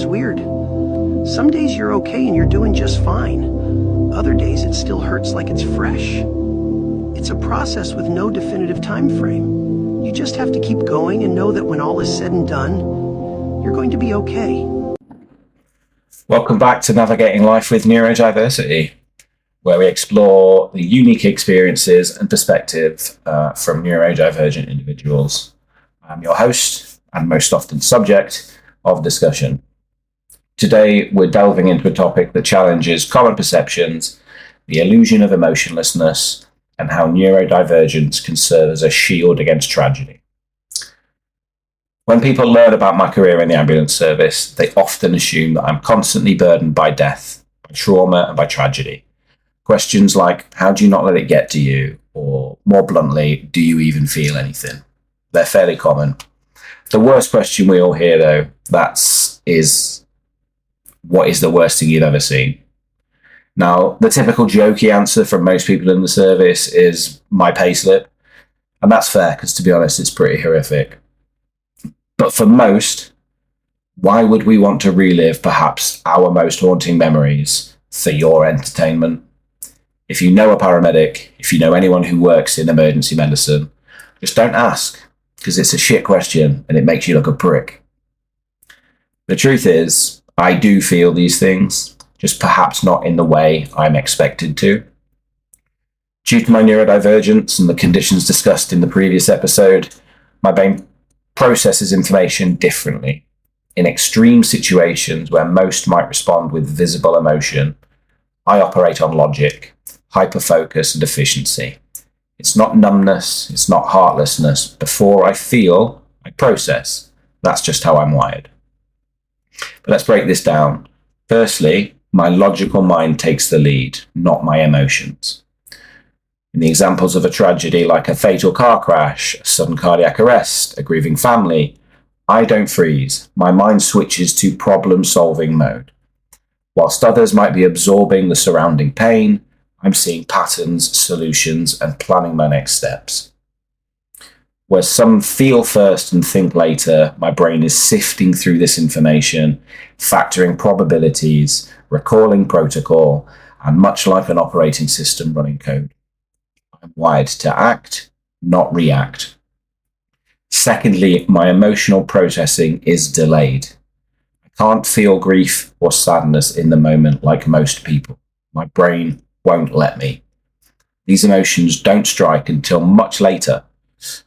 weird. Some days you're okay and you're doing just fine. Other days it still hurts like it's fresh. It's a process with no definitive time frame. You just have to keep going and know that when all is said and done, you're going to be okay. Welcome back to Navigating Life with Neurodiversity, where we explore the unique experiences and perspective from neurodivergent individuals. I'm your host and most often subject of discussion. Today, we're delving into a topic that challenges common perceptions, the illusion of emotionlessness, and how neurodivergence can serve as a shield against tragedy. When people learn about my career in the ambulance service, they often assume that I'm constantly burdened by death, by trauma, and by tragedy. Questions like, how do you not let it get to you? Or more bluntly, do you even feel anything? They're fairly common. The worst question we all hear, though, is what is the worst thing you've ever seen? Now, the typical jokey answer from most people in the service is my payslip. And that's fair, because to be honest, it's pretty horrific. But for most, why would we want to relive perhaps our most haunting memories for your entertainment? If you know a paramedic, if you know anyone who works in emergency medicine, just don't ask, because it's a shit question and it makes you look a prick. The truth is, I do feel these things, just perhaps not in the way I'm expected to. Due to my neurodivergence and the conditions discussed in the previous episode, my brain processes information differently. In extreme situations where most might respond with visible emotion, I operate on logic, hyperfocus, and efficiency. It's not numbness, it's not heartlessness. Before I feel, I process. That's just how I'm wired. But let's break this down. Firstly, my logical mind takes the lead, not my emotions. In the examples of a tragedy like a fatal car crash, a sudden cardiac arrest, a grieving family, I don't freeze. My mind switches to problem-solving mode. Whilst others might be absorbing the surrounding pain, I'm seeing patterns, solutions, and planning my next steps. Where some feel first and think later, my brain is sifting through this information, factoring probabilities, recalling protocol, and much like an operating system running code. I'm wired to act, not react. Secondly, my emotional processing is delayed. I can't feel grief or sadness in the moment like most people. My brain won't let me. These emotions don't strike until much later,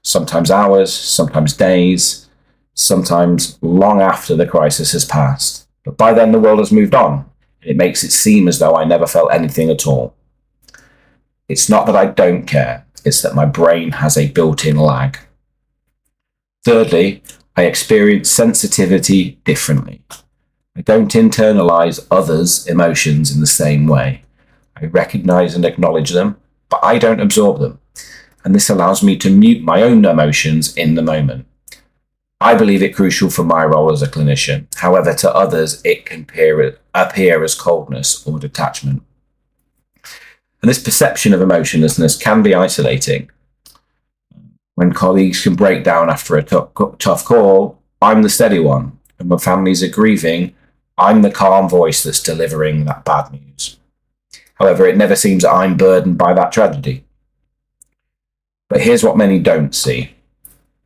sometimes hours, sometimes days, sometimes long after the crisis has passed. But by then the world has moved on, and it makes it seem as though I never felt anything at all. It's not that I don't care, it's that my brain has a built-in lag. Thirdly, I experience sensitivity differently. I don't internalize others' emotions in the same way. I recognize and acknowledge them, but I don't absorb them. And this allows me to mute my own emotions in the moment. I believe it crucial for my role as a clinician. However, to others, it can appear as coldness or detachment. And this perception of emotionlessness can be isolating. When colleagues can break down after a tough call, I'm the steady one. And when families are grieving, I'm the calm voice that's delivering that bad news. However, it never seems that I'm burdened by that tragedy. But here's what many don't see.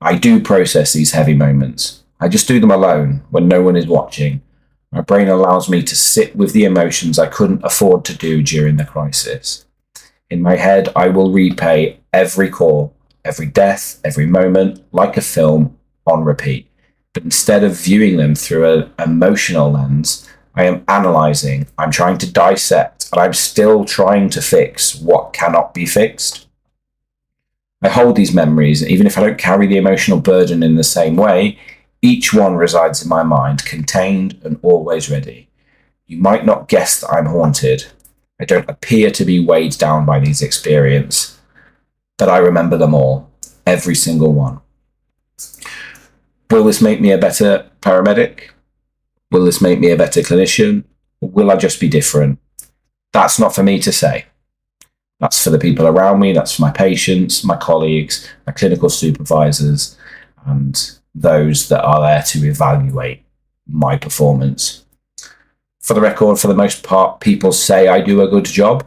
I do process these heavy moments. I just do them alone when no one is watching. My brain allows me to sit with the emotions I couldn't afford to do during the crisis. In my head, I will replay every call, every death, every moment, like a film, on repeat. But instead of viewing them through an emotional lens, I am analysing, I'm trying to dissect, and I'm still trying to fix what cannot be fixed. I hold these memories, and even if I don't carry the emotional burden in the same way, each one resides in my mind, contained and always ready. You might not guess that I'm haunted. I don't appear to be weighed down by these experiences, but I remember them all, every single one. Will this make me a better paramedic? Will this make me a better clinician? Or will I just be different? That's not for me to say. That's for the people around me, that's for my patients, my colleagues, my clinical supervisors, and those that are there to evaluate my performance. For the record, for the most part, people say I do a good job.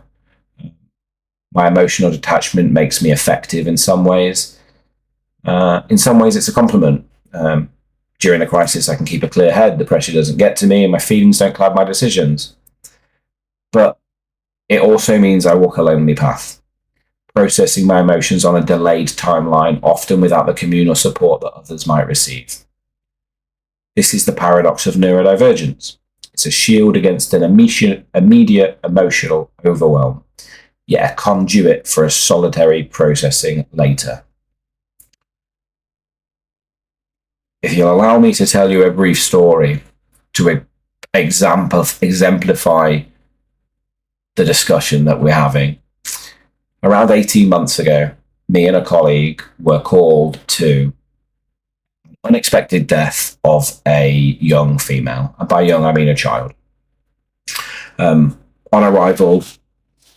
My emotional detachment makes me effective in some ways. In some ways, it's a compliment. During a crisis, I can keep a clear head, the pressure doesn't get to me, and my feelings don't cloud my decisions. But it also means I walk a lonely path, processing my emotions on a delayed timeline, often without the communal support that others might receive. This is the paradox of neurodivergence. It's a shield against an immediate emotional overwhelm, yet a conduit for a solitary processing later. If you'll allow me to tell you a brief story to exemplify the discussion that we're having. Around 18 months ago, me and a colleague were called to unexpected death of a young female. And by young, I mean a child. On arrival,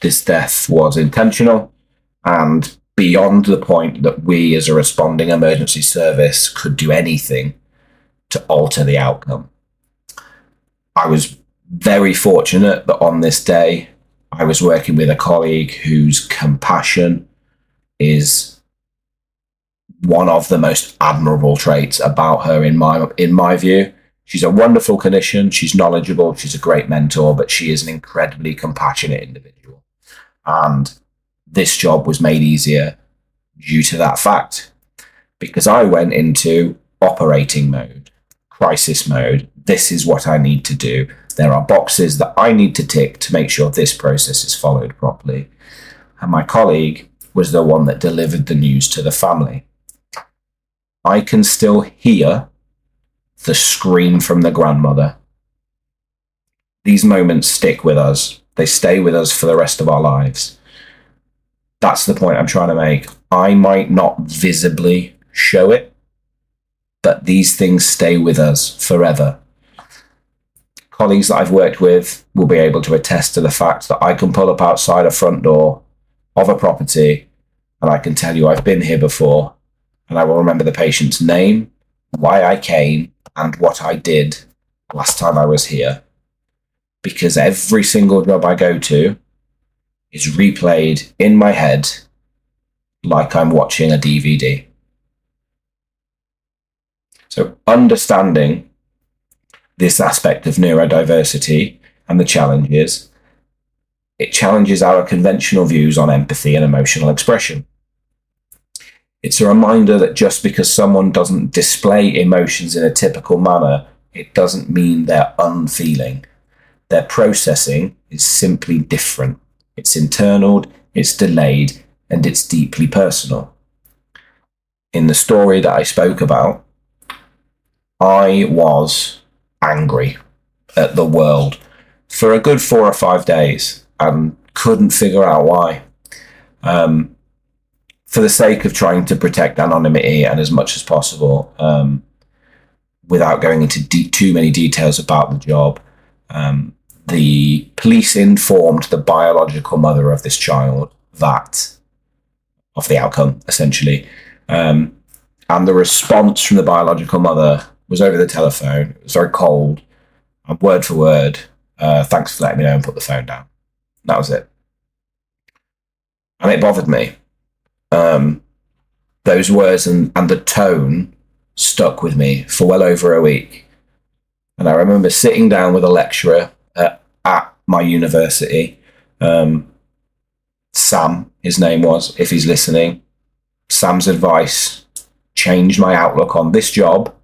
this death was intentional and beyond the point that we as a responding emergency service could do anything to alter the outcome. I was very fortunate that on this day, I was working with a colleague whose compassion is one of the most admirable traits about her in my view. She's a wonderful clinician, she's knowledgeable, she's a great mentor, but she is an incredibly compassionate individual. And this job was made easier due to that fact, because I went into operating mode, crisis mode. This is what I need to do. There are boxes that I need to tick to make sure this process is followed properly. And my colleague was the one that delivered the news to the family. I can still hear the scream from the grandmother. These moments stick with us. They stay with us for the rest of our lives. That's the point I'm trying to make. I might not visibly show it, but these things stay with us forever. Colleagues that I've worked with will be able to attest to the fact that I can pull up outside a front door of a property and I can tell you I've been here before, and I will remember the patient's name, why I came, and what I did last time I was here. Because every single job I go to is replayed in my head like I'm watching a DVD. So understanding this aspect of neurodiversity and the challenges, it challenges our conventional views on empathy and emotional expression. It's a reminder that just because someone doesn't display emotions in a typical manner, it doesn't mean they're unfeeling. Their processing is simply different. It's internal, it's delayed, and it's deeply personal. In the story that I spoke about, I was angry at the world for a good 4 or 5 days and couldn't figure out why. For the sake of trying to protect anonymity and as much as possible, without going into too many details about the job, the police informed the biological mother of this child of the outcome, essentially. And the response from the biological mother was over the telephone. It was very cold, and word for word, thanks for letting me know, and put the phone down. That was it. And it bothered me. Those words and the tone stuck with me for well over a week. And I remember sitting down with a lecturer at my university. Sam, his name was, if he's listening. Sam's advice changed my outlook on this job.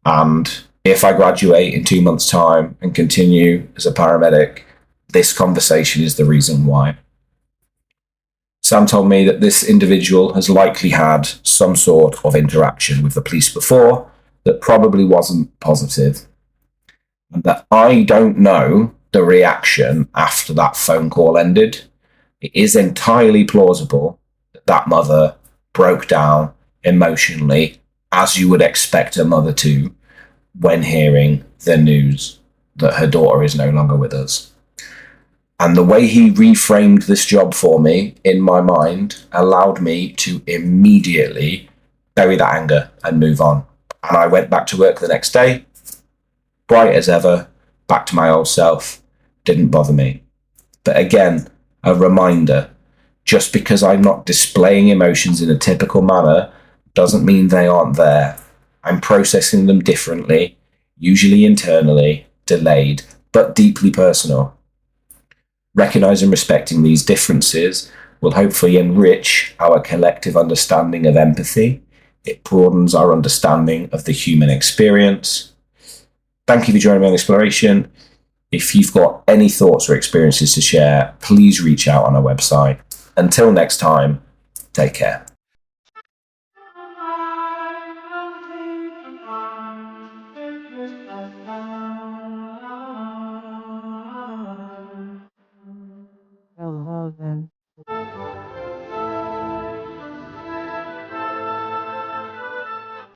And if I graduate in 2 months' time and continue as a paramedic, this conversation is the reason why. Sam told me that this individual has likely had some sort of interaction with the police before that probably wasn't positive, and that I don't know the reaction after that phone call ended. It is entirely plausible that that mother broke down emotionally, as you would expect a mother to, when hearing the news that her daughter is no longer with us. And the way he reframed this job for me in my mind allowed me to immediately bury that anger and move on. And I went back to work the next day, bright as ever, back to my old self, didn't bother me. But again, a reminder, just because I'm not displaying emotions in a typical manner doesn't mean they aren't there. I'm processing them differently, usually internally, delayed, but deeply personal. Recognizing and respecting these differences will hopefully enrich our collective understanding of empathy. It broadens our understanding of the human experience. Thank you for joining me on Exploration. If you've got any thoughts or experiences to share, please reach out on our website. Until next time, take care.